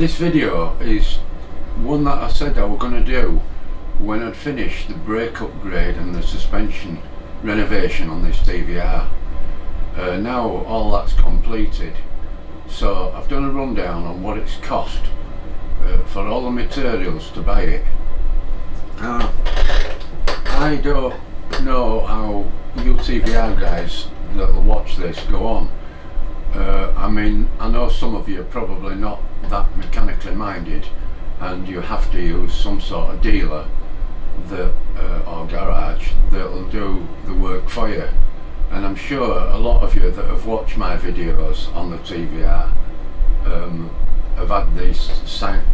This video is one that I said I was going to do when I'd finished the brake upgrade and the suspension renovation on this TVR. Now all that's completed, so I've done a rundown on what it's cost for all the materials to buy it. I don't know how you TVR guys that will watch this go on. I mean, I know some of you are probably not that mechanically minded and you have to use some sort of dealer that, or garage that'll do the work for you. And I'm sure a lot of you that have watched my videos on the TVR have had this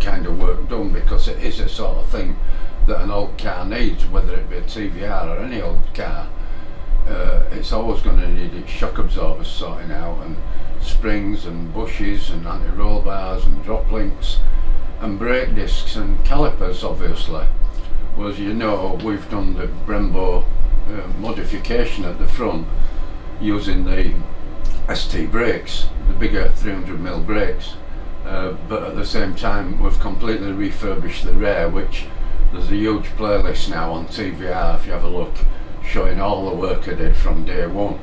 kind of work done, because it is a sort of thing that an old car needs, whether it be a TVR or any old car. It's always going to need its shock absorbers sorting out, and springs and bushes and anti-roll bars and drop links and brake discs and calipers, obviously. Well, as you know, we've done the Brembo modification at the front using the ST brakes, the bigger 300mm brakes, but at the same time we've completely refurbished the rear, which there's a huge playlist now on TVR if you have a look, showing all the work I did from day one.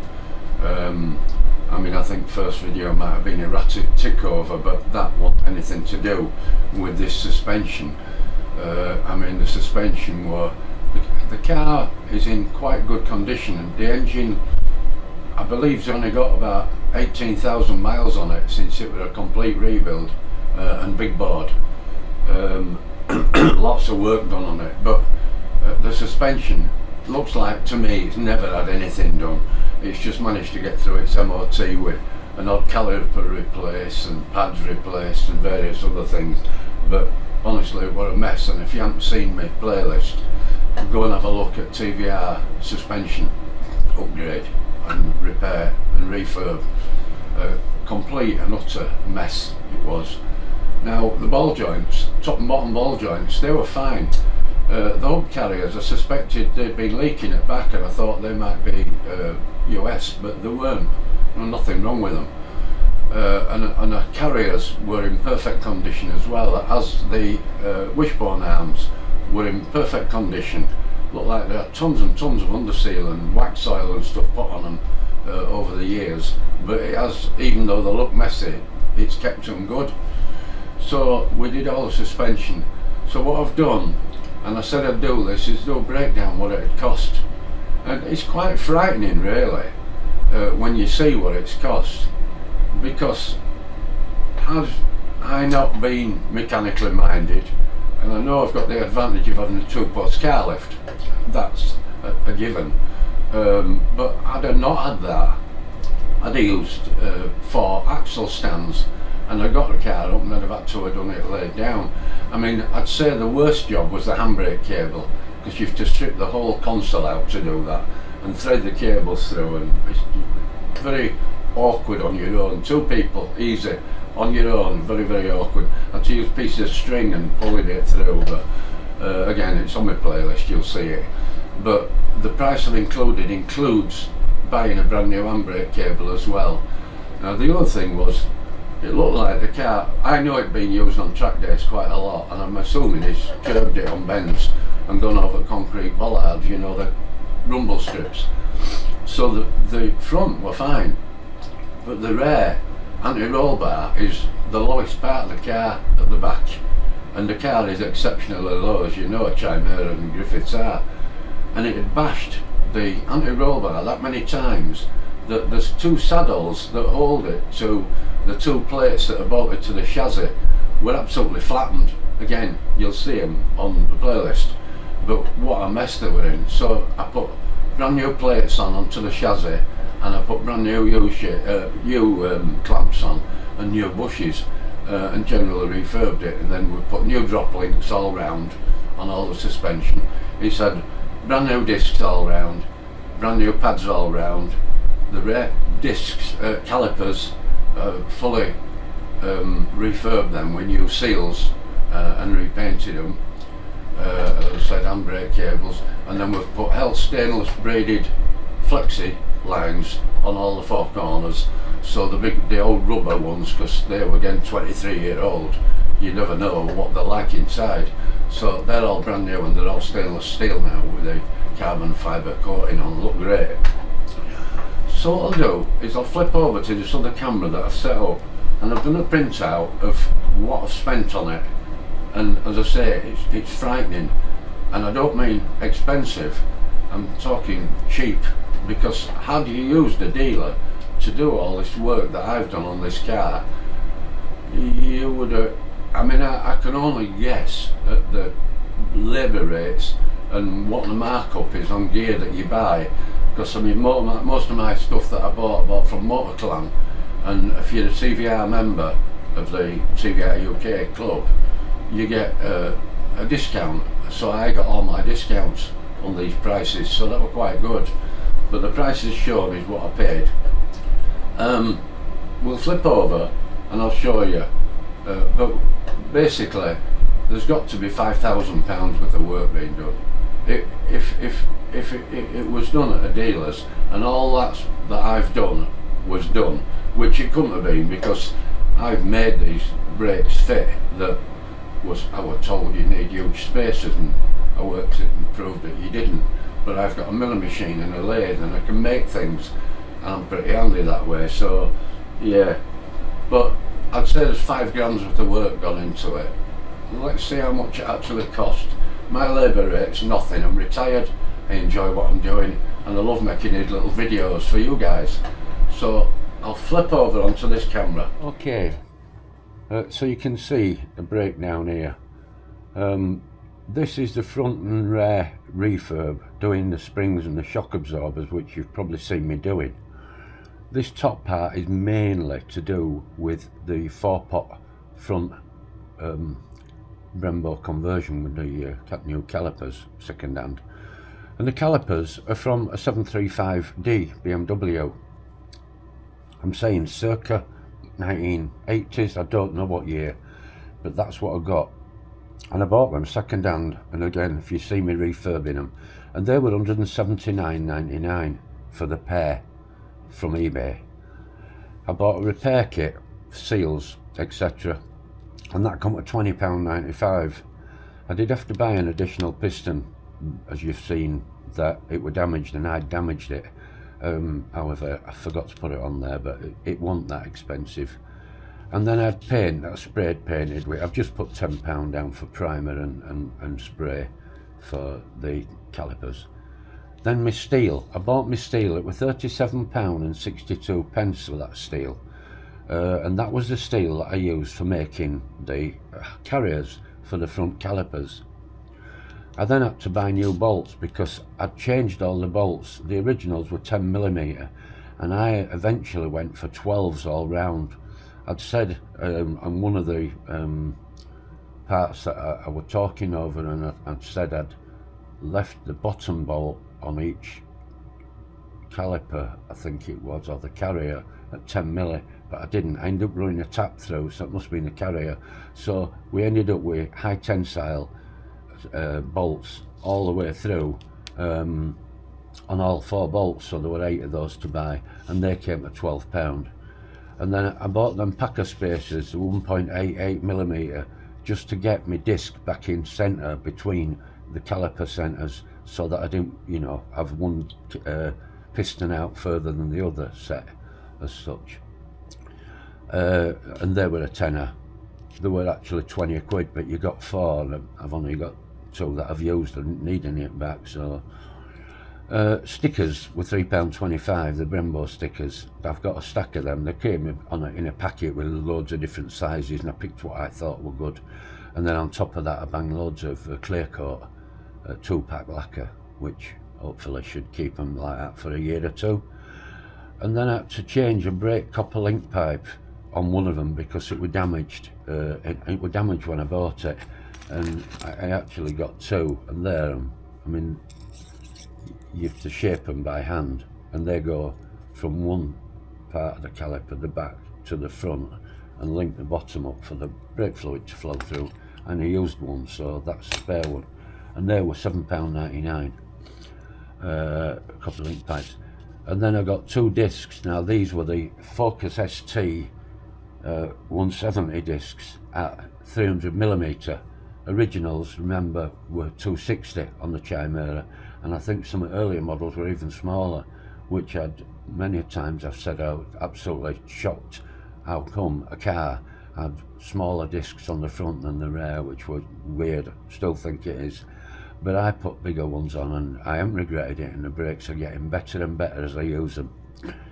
I mean, I think first video might have been erratic tick over, but that wasn't anything to do with this suspension. I mean, the suspension the car is in quite good condition, and the engine, I believe, has only got about 18,000 miles on it since it was a complete rebuild and big board. Lots of work done on it, but the suspension looks like, to me, it's never had anything done. It's just managed to get through its MOT with an odd caliper replaced and pads replaced and various other things. But honestly, what a mess. And if you haven't seen my playlist, go and have a look at TVR suspension upgrade and repair and refurb. Complete and utter mess it was. Now the ball joints, top and bottom ball joints, they were fine. The hub carriers, I suspected they'd been leaking at back, and I thought they might be US, but they weren't. There was nothing wrong with them. And the carriers were in perfect condition as well, as the wishbone arms were in perfect condition. Looked like there are tons and tons of underseal and wax oil and stuff put on them over the years, but it has, even though they look messy, it's kept them good. So we did all the suspension. So what I've done, and I said I'd do this, is do a breakdown what it cost. And it's quite frightening really when you see what it's cost, because had I not been mechanically minded, and I know I've got the advantage of having a 2-post car lift, that's a given, but had I not had that, I'd have used 4 axle stands, and I got the car up and I'd have had to have done it laid down. I mean, I'd say the worst job was the handbrake cable, because you have to strip the whole console out to do that and thread the cables through, and it's very awkward on your own. 2 people, easy. On your own, very, very awkward. I had to use pieces of string and pulling it through, but again, it's on my playlist, you'll see it. But the price I've included includes buying a brand new handbrake cable as well. Now the other thing was, it looked like the car, I know it'd been used on track days quite a lot, and I'm assuming it's curbed it on bends and gone over concrete bollards, you know, the rumble strips. So the front were fine, but the rear anti-roll bar is the lowest part of the car at the back, and the car is exceptionally low, as you know, Chimera and Griffiths are, and it had bashed the anti-roll bar that many times that there's 2 saddles that hold it to the 2 plates that are bolted to the chassis were absolutely flattened. Again, you'll see them on the playlist, but what a mess they were in. So I put brand new plates onto the chassis, and I put brand new U clamps on and new bushes, and generally refurbed it, and then we put new drop links all round on all the suspension. It's had brand new discs all round, brand new pads all round, the rear discs, calipers, fully refurbed them with new seals and repainted them. As I said, handbrake cables, and then we've put held stainless braided flexi lines on all the 4 corners, so the old rubber ones, because they were again 23-year-old, you never know what they're like inside. So they're all brand new and they're all stainless steel now with the carbon fibre coating on, look great. So what I'll do is I'll flip over to this other camera that I've set up, and I've done a printout of what I've spent on it, and as I say, it's frightening, and I don't mean expensive, I'm talking cheap, because had you used a dealer to do all this work that I've done on this car, you would have, I mean, I can only guess at the labour rates and what the markup is on gear that you buy, because I mean most of my stuff that I bought from MotorClan, and if you're a TVR member of the TVR UK club, you get a discount, so I got all my discounts on these prices, so that were quite good, but the prices shown is what I paid. We'll flip over and I'll show you, but basically there's got to be £5,000 worth of work being done. If it was done at a dealer's and all that I've done was done, which it couldn't have been, because I've made these brakes fit that I was told you need huge spaces, and I worked it and proved that you didn't. But I've got a milling machine and a lathe and I can make things, and I'm pretty handy that way, so yeah. But I'd say there's £5 worth of work gone into it. Let's see how much it actually cost. My labour rate's nothing. I'm retired, I enjoy what I'm doing, and I love making these little videos for you guys. So I'll flip over onto this camera. Okay, so you can see the breakdown here. This is the front and rear refurb, doing the springs and the shock absorbers, which you've probably seen me doing. This top part is mainly to do with the 4-pot front Brembo conversion with the new calipers, second hand. And the calipers are from a 735D BMW. I'm saying circa 1980s, I don't know what year, but that's what I got. And I bought them second hand, and again, if you see me refurbing them, and they were £179.99 for the pair from eBay. I bought a repair kit, seals, etc., and that come at £20.95. I did have to buy an additional piston, as you've seen, that it was damaged and I'd damaged it. However, I forgot to put it on there, but it wasn't that expensive. And then I had paint that I sprayed painted with. I've just put £10 down for primer and spray for the calipers. Then my steel, I bought my steel, it was £37.62 for that steel. And that was the steel that I used for making the carriers for the front calipers. I then had to buy new bolts because I'd changed all the bolts. The originals were 10mm, and I eventually went for 12s all round. I'd said on one of the parts that I was talking over, and I'd said I'd left the bottom bolt on each caliper, I think it was, or the carrier, at 10mm, but I didn't. I ended up running a tap through, so it must have been the carrier. So we ended up with high tensile bolts all the way through on all 4 bolts, so there were 8 of those to buy, and they came at £12. And then I bought them packer spacers, 1.88mm, just to get my disc back in centre between the caliper centres, so that I didn't, you know, have one piston out further than the other set as such. And they were a tenner. They were actually 20 quid, but you got 4, and I've only got 2 that I've used. I didn't need any back, so. Stickers were £3.25, the Brembo stickers. I've got a stack of them. They came in a packet with loads of different sizes, and I picked what I thought were good. And then on top of that, I banged loads of clear coat 2-pack lacquer, which hopefully should keep them like that for a year or 2. And then I had to change a brake copper link pipe on one of them because it was damaged. It was damaged when I bought it, and I actually got 2, and there, I mean, you have to shape them by hand, and they go from one part of the caliper, the back, to the front, and link the bottom up for the brake fluid to flow through. And I used one, so that's a spare one, and they were £7.99, a couple of link pipes. And then I got 2 discs. Now these were the Focus ST 170 discs at 300mm. Originals, remember, were 260 on the Chimera, and I think some earlier models were even smaller, which had many times I've said I was absolutely shocked how come a car had smaller discs on the front than the rear, which was weird. Still think it is, but I put bigger ones on and I haven't regretted it, and the brakes are getting better and better as I use them,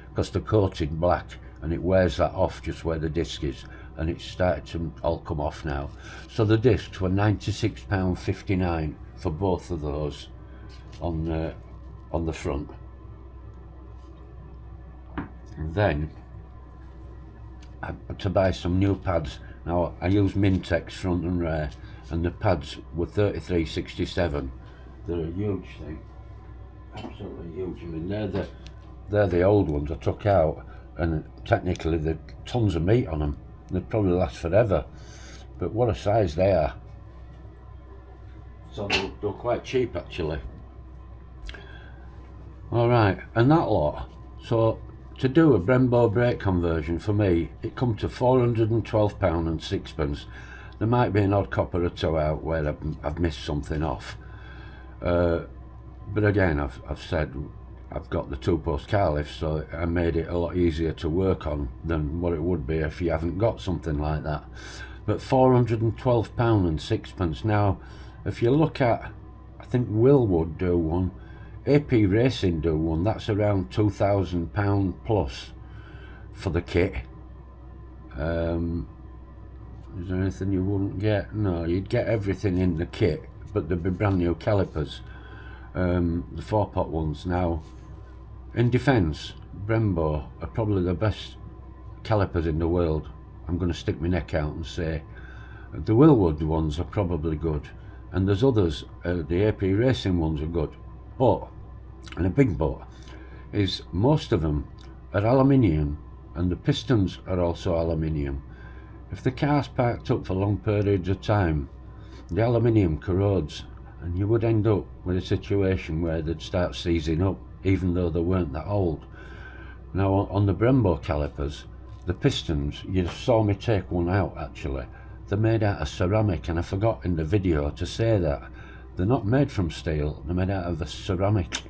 because they're coated black and it wears that off just where the disc is, and it's started to all come off now. So the discs were £96.59 for both of those on the front. And then I had to buy some new pads. Now I use Mintex front and rear, and the pads were £33.67. They're a huge thing, absolutely huge. I mean, they're the old ones I took out, and technically there's tons of meat on them. They'd probably last forever, but what a size they are. So they're quite cheap actually. Alright, and that lot, so to do a Brembo brake conversion for me, it come to £412.06. There might be an odd copper or two out where I've missed something off, but again, I've said I've got the 2-post car lift, so I made it a lot easier to work on than what it would be if you haven't got something like that. But £412.06. Now if you look at, I think Willwood do one, AP Racing do one, that's around £2,000 plus for the kit. Is there anything you wouldn't get? No, you'd get everything in the kit, but there'd be brand new calipers, the 4-pot ones. Now in defence, Brembo are probably the best calipers in the world. I'm going to stick my neck out and say the Willwood ones are probably good, and there's others, the AP Racing ones are good, but, and a big but, is most of them are aluminium, and the pistons are also aluminium. If the car's parked up for long periods of time, the aluminium corrodes, and you would end up with a situation where they'd start seizing up, even though they weren't that old. Now on the Brembo calipers, the pistons, you saw me take one out actually, they're made out of ceramic, and I forgot in the video to say that. They're not made from steel, they're made out of a ceramic,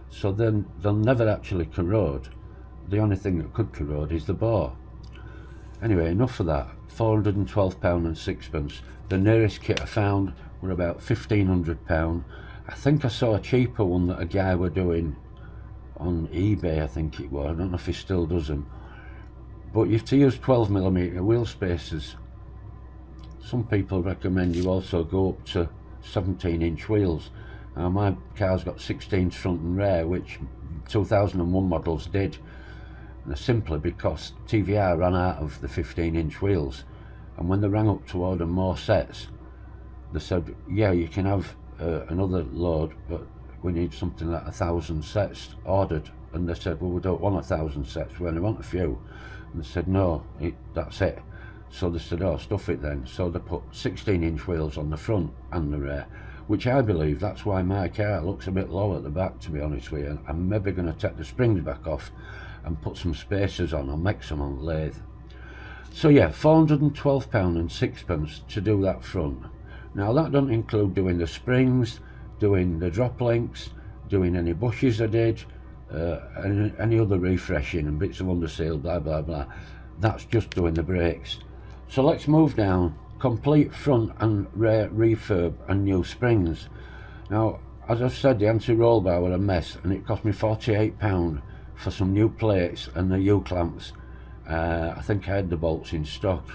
so then they'll never actually corrode. The only thing that could corrode is the bore. Anyway, enough of that. £412.06. The nearest kit I found were about £1,500. I think I saw a cheaper one that a guy were doing on eBay, I think it was. I don't know if he still does them. But you have to use 12mm wheel spacers. Some people recommend you also go up to 17-inch wheels. Now my car's got 16s front and rear, which 2001 models did, and simply because TVR ran out of the 15-inch wheels, and when they rang up to order more sets, they said, yeah, you can have another load, but we need something like 1,000 sets ordered. And they said, well, we don't want 1,000 sets, we only want a few. And they said, no, that's it. So they said, oh, stuff it then. So they put 16-inch wheels on the front and the rear, which I believe that's why my car looks a bit low at the back, to be honest with you. I'm maybe going to take the springs back off and put some spacers on. I'll make some on lathe. So yeah, £412.06 to do that front. Now that doesn't include doing the springs, doing the drop links, doing any bushes I did, and any other refreshing and bits of underseal, blah blah blah. That's just doing the brakes. So let's move down. Complete front and rear refurb and new springs. Now, as I've said, the anti-roll bar were a mess, and it cost me £48 for some new plates and the U-clamps. I think I had the bolts in stock.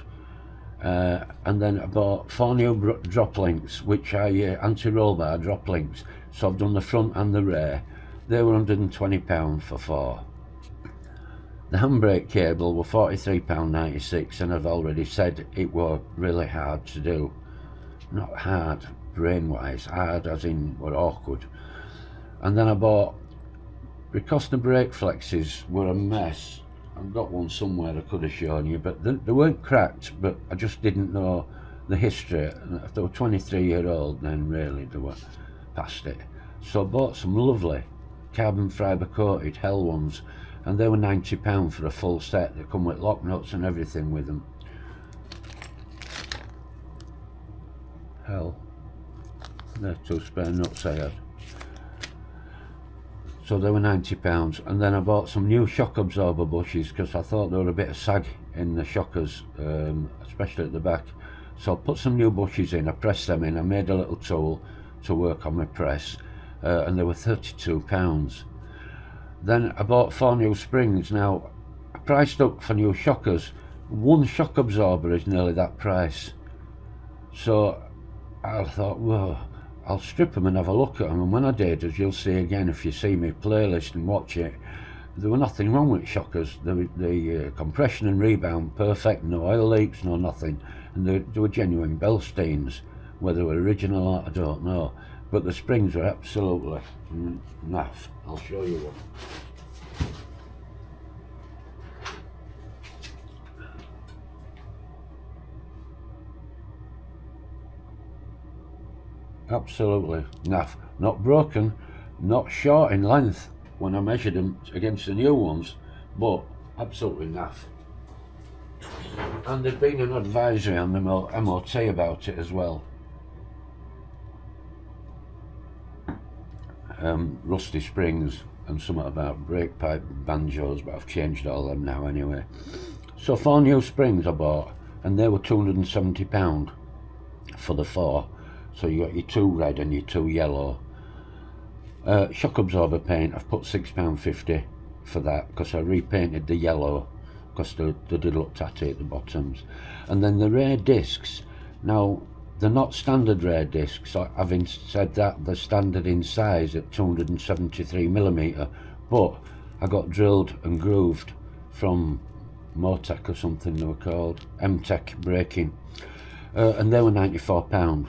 And then I bought 4 new drop links, which are anti-roll bar drop links. So I've done the front and the rear. They were £120 for 4. The handbrake cable were £43.96, and I've already said it was really hard to do. Not hard brain-wise, hard as in were awkward. And then I bought, because the brake flexes were a mess, I've got one somewhere I could have shown you, but they weren't cracked, but I just didn't know the history. If they were 23-year-old, then really they were past it. So I bought some lovely carbon fibre coated Hell ones, and they were £90 for a full set. They come with lock nuts and everything with them. Hell, they're 2 spare nuts I had. So they were £90, and then I bought some new shock absorber bushes because I thought there were a bit of sag in the shockers, especially at the back. So I put some new bushes in, I pressed them in, I made a little tool to work on my press, and they were £32. Then I bought 4 new springs. Now, I priced up for new shockers. One shock absorber is nearly that price. So I thought, well, I'll strip them and have a look at them, and when I did, as you'll see again if you see my playlist and watch it, there were nothing wrong with shockers. The compression and rebound perfect, no oil leaks, no nothing, and they were genuine Belsteins. Whether they were original or not, I don't know, but the springs were absolutely naff. I'll show you one. Absolutely naff. Not broken, not short in length when I measured them against the new ones, but absolutely naff. And there'd been an advisory on the MOT about it as well. Rusty springs and something about brake pipe banjos, but I've changed all them now anyway. So 4 new springs I bought, and they were £270 for the 4. So you got your 2 red and your 2 yellow. Shock absorber paint, I've put £6.50 for that because I repainted the yellow because they did look tatty at the bottoms. And then the rear discs, now they're not standard rear discs. Having said that, they're standard in size at 273mm, but I got drilled and grooved from Motec or something they were called, M-Tech braking, and they were £94.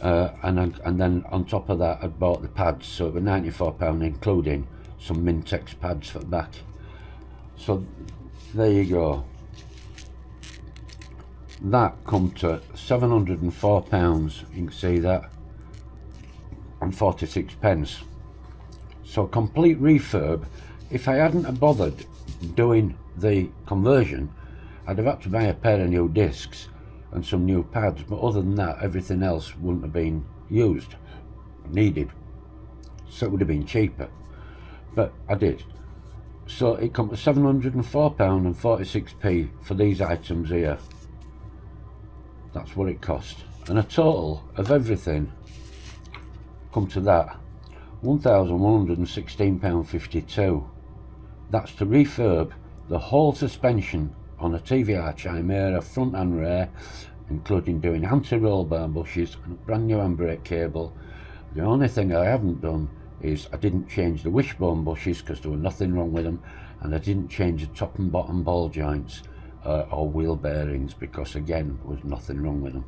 And then on top of that I'd bought the pads, so it was £94 including some Mintex pads for the back. So there you go. That come to £704, you can see that, and 46 pence. So complete refurb. If I hadn't have bothered doing the conversion, I'd have had to buy a pair of new discs and some new pads, but other than that everything else wouldn't have been used, needed, so it would have been cheaper, but I did. So it comes to £704 and 46p for these items here. That's what it cost, and a total of everything come to that £1,116.52. That's to refurb the whole suspension on a TVR Chimera front and rear, including doing anti-roll bar bushes and a brand new handbrake cable. The only thing I haven't done is I didn't change the wishbone bushes because there was nothing wrong with them, and I didn't change the top and bottom ball joints or wheel bearings because again there was nothing wrong with them.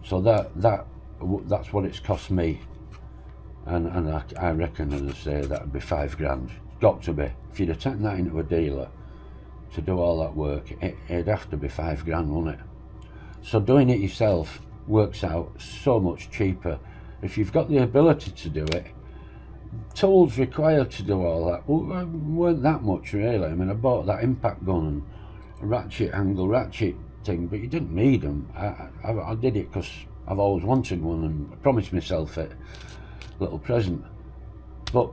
So that's what it's cost me, and I reckon, as I say, that'd be £5 grand. Got to be. If you'd have taken that into a dealer to do all that work, it'd have to be £5 grand, wouldn't it? So doing it yourself works out so much cheaper. If you've got the ability to do it, tools required to do all that weren't that much really. I mean, I bought that impact gun and a ratchet angle ratchet thing, but you didn't need them. I did it because I've always wanted one and I promised myself it, little present. But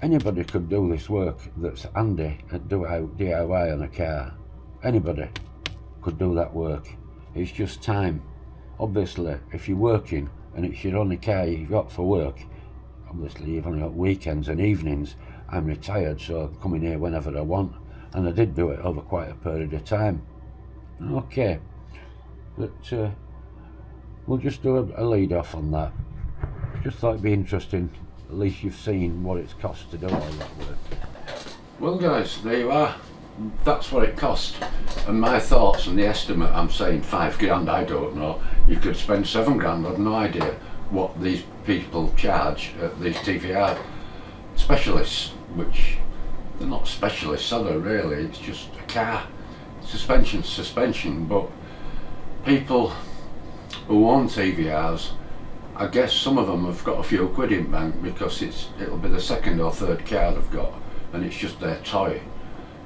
anybody could do this work that's handy at DIY on a car. Anybody could do that work. It's just time. Obviously, if you're working and it's your only car you've got for work, obviously you've only got weekends and evenings. I'm retired, so I come in here whenever I want, and I did do it over quite a period of time. Okay, but we'll just do a lead off on that. Just thought it'd be interesting. At least you've seen what it's cost to do all that work. Well guys, there you are. That's what it cost. And my thoughts and the estimate, I'm saying £5 grand, I don't know. You could spend £7 grand, I've no idea what these people charge at these TVR specialists, which they're not specialists, are they really? It's just a car. Suspension, but people who own TVRs, I guess some of them have got a few quid in bank because it'll be the second or third car they've got and it's just their toy.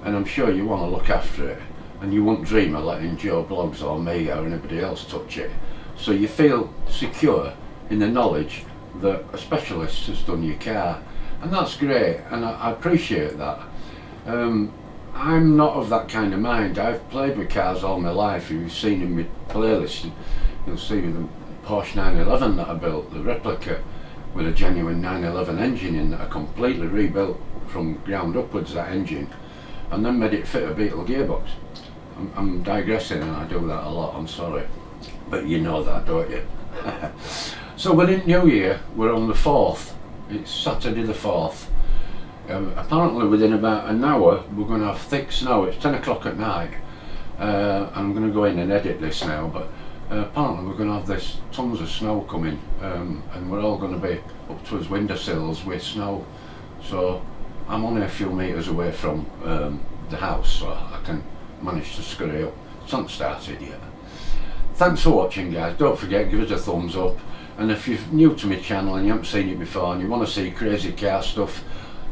And I'm sure you want to look after it, and you wouldn't dream of letting Joe Bloggs or me or anybody else touch it. So you feel secure in the knowledge that a specialist has done your car, and that's great, and I appreciate that. I'm not of that kind of mind. I've played with cars all my life. You've seen in my playlist, you'll see the Porsche 911 that I built, the replica with a genuine 911 engine in that I completely rebuilt from ground upwards, that engine, and then made it fit a Beetle gearbox. I'm digressing, and I do that a lot, I'm sorry, but you know that, don't you? So we're in New Year, we're on the 4th, it's Saturday the 4th. Apparently within about an hour we're going to have thick snow. It's 10 o'clock at night. I'm going to go in and edit this now, but apparently we're going to have this tons of snow coming, and we're all going to be up to his windowsills with snow. So I'm only a few metres away from the house, so I can manage to scurry up. It's not started yet. Thanks for watching, guys. Don't forget, give us a thumbs up, and if you're new to my channel and you haven't seen it before and you want to see crazy car stuff,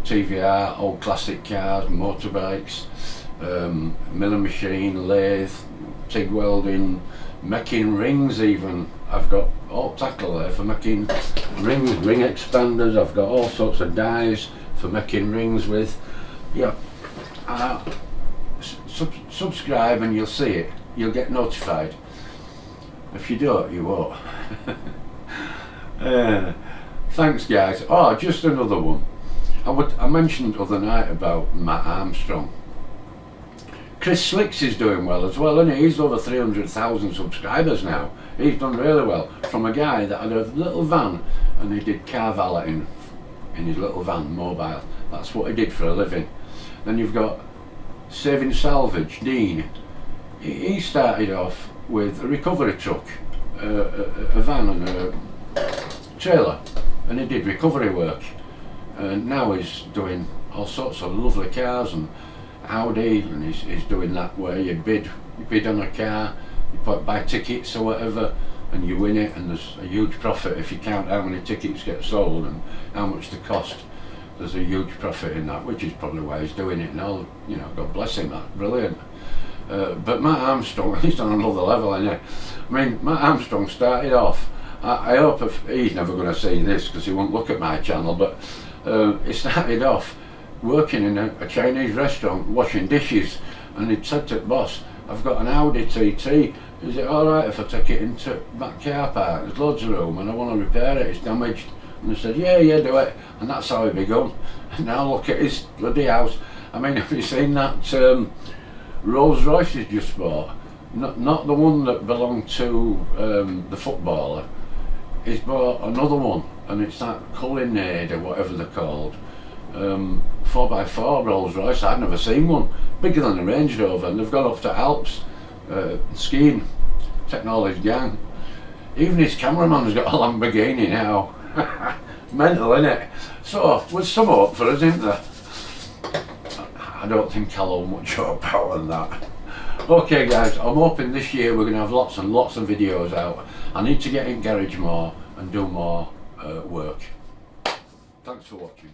TVR, old classic cars, motorbikes, milling machine, lathe, TIG welding, making rings even. I've got all tackle there for making rings, ring expanders. I've got all sorts of dies for making rings with. Yeah, subscribe and you'll see it. You'll get notified. If you don't, you won't. Thanks, guys. Oh, just another one. I mentioned the other night about Matt Armstrong. Chris Slicks is doing well as well, isn't he? He's over 300,000 subscribers now. He's done really well. From a guy that had a little van and he did car valeting in his little van, mobile. That's what he did for a living. Then you've got Saving Salvage, Dean. He started off with a recovery truck, a van and a trailer, and he did recovery work. And now he's doing all sorts of lovely cars and Audi, and he's doing that where you bid on a car, you buy tickets or whatever, and you win it, and there's a huge profit if you count how many tickets get sold and how much they cost. There's a huge profit in that, which is probably why he's doing it now. You know, God bless him, that's brilliant. But Matt Armstrong, he's on another level, isn't he? I mean, Matt Armstrong started off, I hope he's never going to see this because he won't look at my channel, but he started off working in a Chinese restaurant washing dishes, and he'd said to the boss, I've got an Audi TT, is it alright if I take it into back car park, there's loads of room and I want to repair it, it's damaged. And they said, yeah, do it. And that's how he begun. And now look at his bloody house. I mean, have you seen that Rolls Royce he's just bought? Not the one that belonged to the footballer. He's bought another one, and it's that Cullinade or whatever they're called. 4x4 Rolls Royce. I've never seen one. Bigger than a Range Rover, and they've gone up to Alps skiing. Technology gang. Even his cameraman's got a Lamborghini now. Mental, innit? So, there's some hope for us, isn't there? I don't think I'll owe much hope out than that. Okay, guys, I'm hoping this year we're going to have lots and lots of videos out. I need to get in garage more and do more work. Thanks for watching.